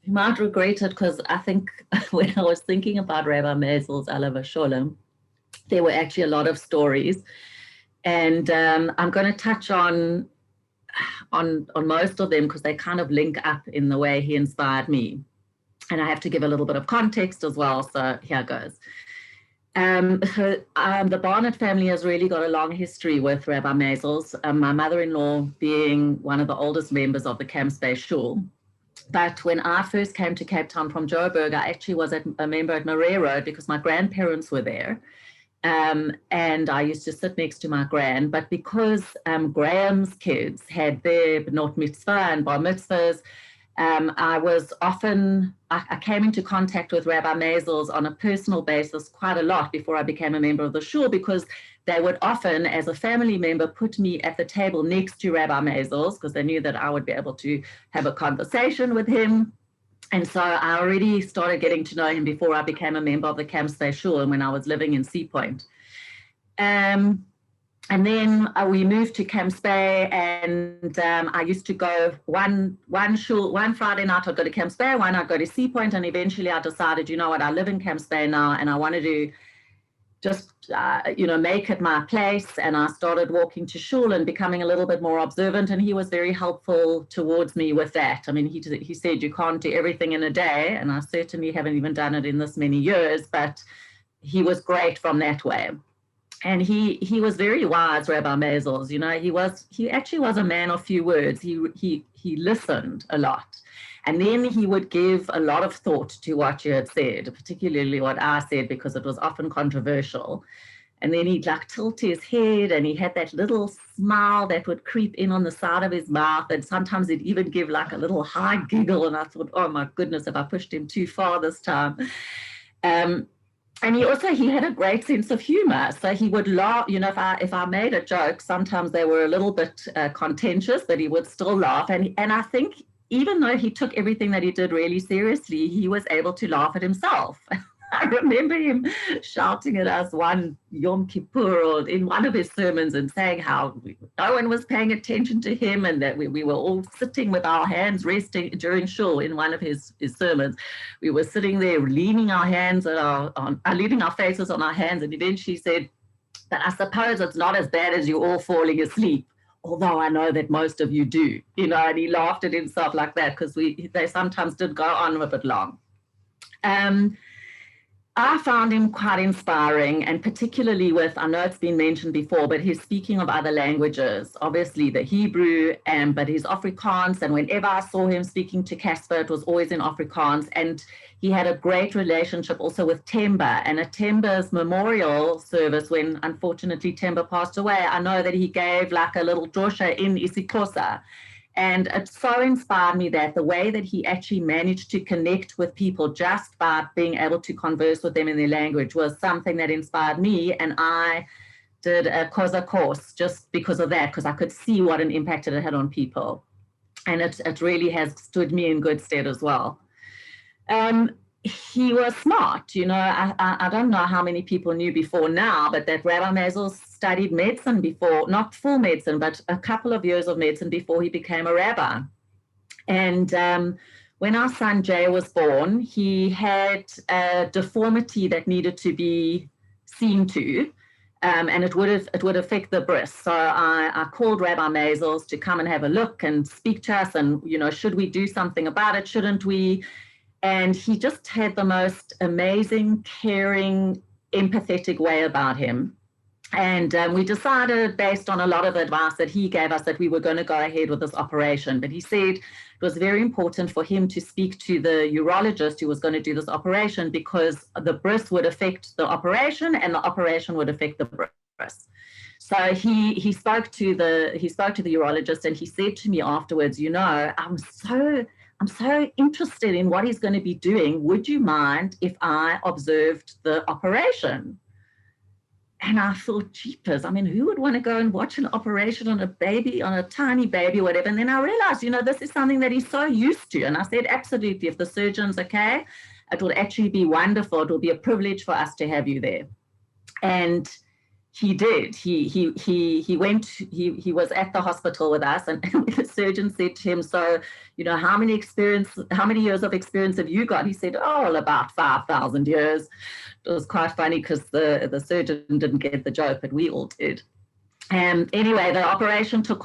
might regret it, because I think when I was thinking about Rabbi Mazel's Alava Sholem, there were actually a lot of stories. And I'm going to touch on most of them because they kind of link up in the way he inspired me. And I have to give a little bit of context as well. So here goes. The Barnett family has really got a long history with Rabbi Mazel's, my mother-in-law being one of the oldest members of the Camp Space Shul. But when I first came to Cape Town from Joburg, I actually was a member at Murray Road because my grandparents were there. And I used to sit next to my gran. But because Graham's kids had their B'not Mitzvah and Bar Mitzvahs, I came into contact with Rabbi Mazel's on a personal basis quite a lot before I became a member of the shul, because they would often, as a family member, put me at the table next to Rabbi Mazel's because they knew that I would be able to have a conversation with him. And so I already started getting to know him before I became a member of the Camp Space Shul and when I was living in Sea Point. And then we moved to Camp Spey, and I used to go one Friday night I'd go to Camp Spey, one I'd go to Sea Point, and eventually I decided, you know what, I live in Camp Spey now and I wanted to just, make it my place. And I started walking to shul and becoming a little bit more observant, and he was very helpful towards me with that. I mean, he said you can't do everything in a day, and I certainly haven't even done it in this many years, but he was great from that way. And he was very wise, Rabbi Mazel's. He actually was a man of few words. He listened a lot. And then he would give a lot of thought to what you had said, particularly what I said, because it was often controversial. And then he'd tilt his head, and he had that little smile that would creep in on the side of his mouth. And sometimes he'd even give a little high giggle. And I thought, oh my goodness, have I pushed him too far this time? And he had a great sense of humor. So he would laugh, if I made a joke, sometimes they were a little bit contentious, but he would still laugh. And I think even though he took everything that he did really seriously, he was able to laugh at himself. I remember him shouting at us one Yom Kippur or in one of his sermons and saying how no one was paying attention to him, and that we were all sitting with our hands resting during shul. In one of his sermons, we were sitting there leaning our hands leaning our faces on our hands, and eventually said, "But I suppose it's not as bad as you all falling asleep, although I know that most of you do." And he laughed at himself like that, because they sometimes did go on a bit long. I found him quite inspiring, and particularly I know it's been mentioned before, but his speaking of other languages, obviously the Hebrew, but his Afrikaans. And whenever I saw him speaking to Casper, it was always in Afrikaans. And he had a great relationship also with Temba. And at Temba's memorial service, when unfortunately Temba passed away, I know that he gave a little drosha in isiXhosa. And it so inspired me that the way that he actually managed to connect with people just by being able to converse with them in their language was something that inspired me. And I did a Xhosa course just because of that, because I could see what an impact it had on people. And it really has stood me in good stead as well. He was smart. I don't know how many people knew before now, but that Rabbi Mazel studied medicine before, not full medicine, but a couple of years of medicine before he became a rabbi. And when our son Jay was born, he had a deformity that needed to be seen to, and it would affect the bris. So I called Rabbi Mazel's to come and have a look and speak to us, and should we do something about it? Shouldn't we? And he just had the most amazing, caring, empathetic way about him. And we decided, based on a lot of advice that he gave us, that we were going to go ahead with this operation. But he said it was very important for him to speak to the urologist who was going to do this operation, because the bris would affect the operation and the operation would affect the bris. So he spoke to the urologist, and he said to me afterwards, I'm so interested in what he's going to be doing. Would you mind if I observed the operation? And I thought, jeepers, who would want to go and watch an operation on a baby, on a tiny baby, whatever? And then I realized, this is something that he's so used to. And I said, absolutely, if the surgeon's okay, it will actually be wonderful. It will be a privilege for us to have you there. And He did. He went. He was at the hospital with us, and the surgeon said to him, "So, how many years of experience have you got?" He said, "Oh, well, about 5,000 years." It was quite funny because the surgeon didn't get the joke, but we all did. Anyway, the operation took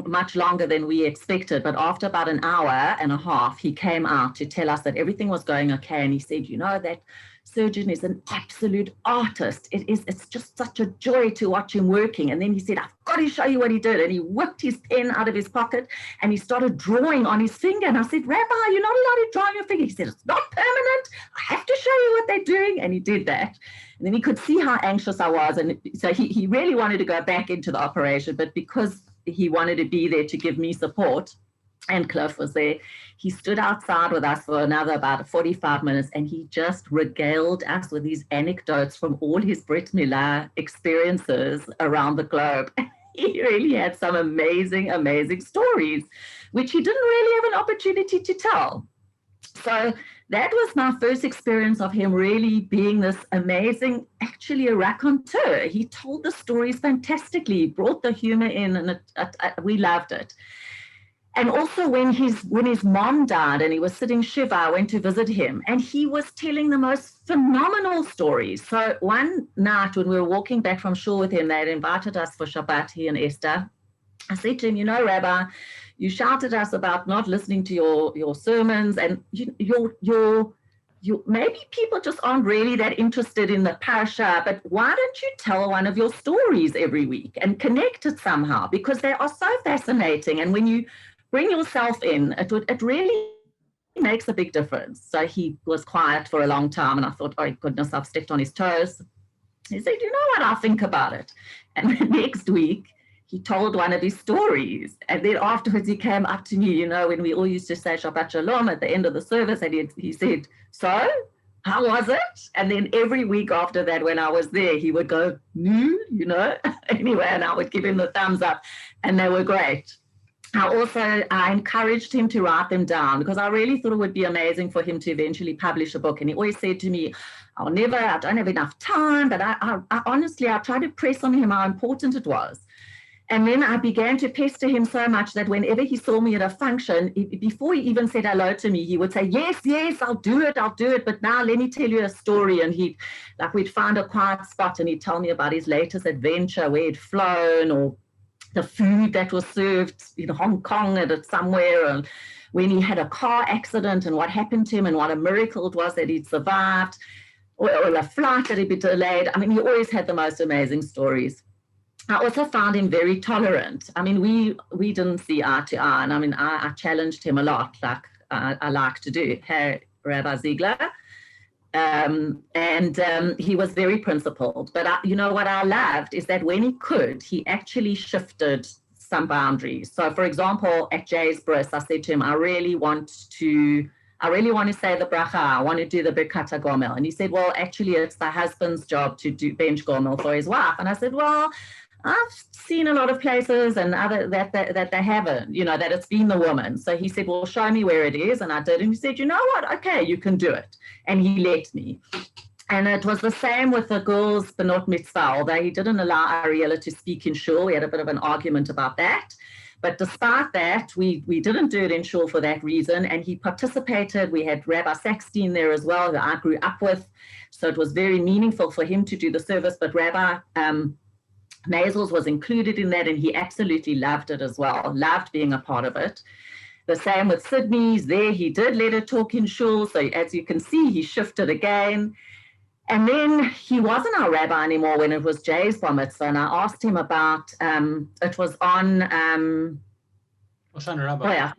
much longer than we expected. But after about an hour and a half, he came out to tell us that everything was going okay. And he said, that surgeon is an absolute artist. It's just such a joy to watch him working. And then he said, "I've got to show you what he did." And he whipped his pen out of his pocket and he started drawing on his finger. And I said, "Rabbi, you're not allowed to draw on your finger." He said, "It's not permanent. I have to show you what they're doing." And he did that. And then he could see how anxious I was. And so he really wanted to go back into the operation, but because he wanted to be there to give me support, and Cliff was there, he stood outside with us for another about 45 minutes, and he just regaled us with these anecdotes from all his Brit Milah experiences around the globe. He really had some amazing, amazing stories, which he didn't really have an opportunity to tell. So that was my first experience of him really being this amazing, actually a raconteur. He told the stories fantastically, he brought the humor in, and we loved it. And also when his mom died and he was sitting Shiva, I went to visit him, and he was telling the most phenomenal stories. So one night when we were walking back from shul with him, they had invited us for Shabbat, he and Esther. I said to him, Rabbi, you shouted us about not listening to your sermons, and you maybe people just aren't really that interested in the parasha, but why don't you tell one of your stories every week and connect it somehow? Because they are so fascinating. And when you bring yourself in, it really makes a big difference. So he was quiet for a long time, and I thought, oh goodness, I've stepped on his toes. He said, "You know what, I'll think about it." And the next week, he told one of his stories. And then afterwards, he came up to me, when we all used to say Shabbat Shalom at the end of the service, and he said, "So, how was it?" And then every week after that, when I was there, he would go, "No," anyway, and I would give him the thumbs up, and they were great. I encouraged him to write them down because I really thought it would be amazing for him to eventually publish a book. And he always said to me, I don't have enough time, but I honestly, I tried to press on him how important it was. And then I began to pester him so much that whenever he saw me at a function, before he even said hello to me, he would say, yes, I'll do it. But now let me tell you a story. And we'd find a quiet spot and he'd tell me about his latest adventure, where he'd flown, or the food that was served in Hong Kong at somewhere, and when he had a car accident and what happened to him and what a miracle it was that he'd survived, or a flight that had been delayed. I mean, he always had the most amazing stories. I also found him very tolerant. I mean, we didn't see eye to eye, and I mean, I challenged him a lot, like I like to do. Hey, Rabbi Ziegler. He was very principled. But what I loved is that when he could, he actually shifted some boundaries. So, for example, at Jay's bris, I said to him, I really want to say the bracha. I want to do the Birkat HaGomel. And he said, well, actually, it's the husband's job to do bench gomel for his wife. And I said, well, I've seen a lot of places and other that they haven't, that it's been the woman. So he said, well, show me where it is. And I did. And he said, you know what? Okay, you can do it. And he let me. And it was the same with the girls' Benot Mitzvah, although he didn't allow Ariella to speak in shul. We had a bit of an argument about that. But despite that, we didn't do it in shul for that reason. And he participated. We had Rabbi Sackstein there as well, who I grew up with. So it was very meaningful for him to do the service. But Rabbi Maisels was included in that, and he absolutely loved it as well, loved being a part of it. The same with Sydney's there. He did let her talk in shul. So as you can see, he shifted again. And then he wasn't our rabbi anymore when it was Jay's bar mitzvah. And I asked him about, it was on... Hoshana Rabbah. Oh,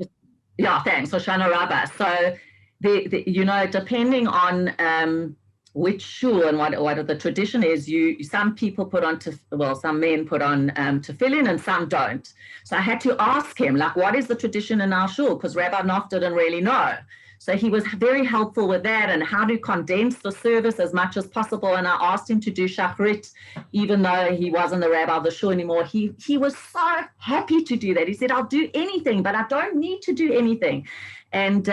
yeah, thanks, Hoshana Rabbah. So, depending on which shul and what the tradition is, some people put on, some men put on tefillin and some don't. So I had to ask him, what is the tradition in our shul? Because Rabbi Knopf didn't really know. So he was very helpful with that and how to condense the service as much as possible. And I asked him to do shachrit, even though he wasn't the rabbi of the shul anymore. He was so happy to do that. He said, I'll do anything, but I don't need to do anything. And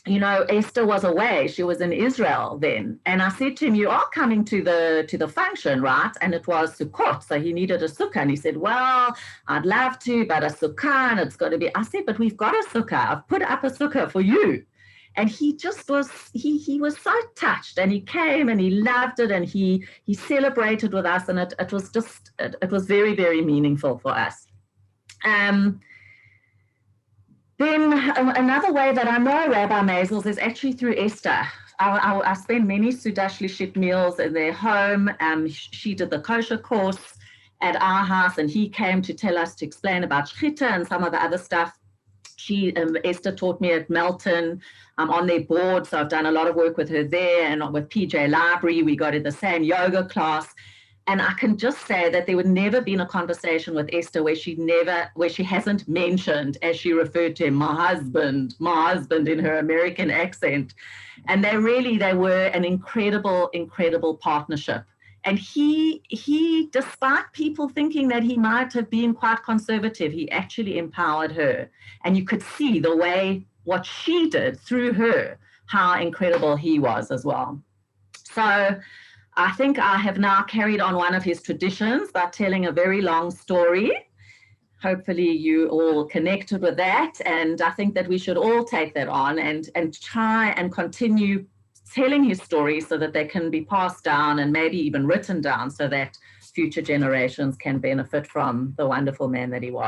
Esther was away. She was in Israel then. And I said to him, you are coming to the function, right? And it was Sukkot. So he needed a sukkah. And he said, well, I'd love to, but a sukkah, and it's got to be. I said, but we've got a sukkah. I've put up a sukkah for you. And he just was, he was so touched, and he came and he loved it, and he celebrated with us. And it was just, it was very, very meaningful for us. Then another way that I know Rabbi Maisels is actually through Esther. I spent many Suda Shlishit meals in their home. She did the kosher course at our house, and he came to tell us, to explain about Shchita and some of the other stuff. Esther taught me at Melton. I'm on their board, so I've done a lot of work with her there, and with PJ Library. We got in the same yoga class. And I can just say that there would never been a conversation with Esther where she hasn't mentioned, as she referred to him, my husband in her American accent. And they were an incredible, incredible partnership. And he, despite people thinking that he might have been quite conservative, he actually empowered her. And you could see the way what she did through her, how incredible he was as well. So I think I have now carried on one of his traditions by telling a very long story. Hopefully you all connected with that. And I think that we should all take that on and try and continue telling his stories so that they can be passed down and maybe even written down so that future generations can benefit from the wonderful man that he was.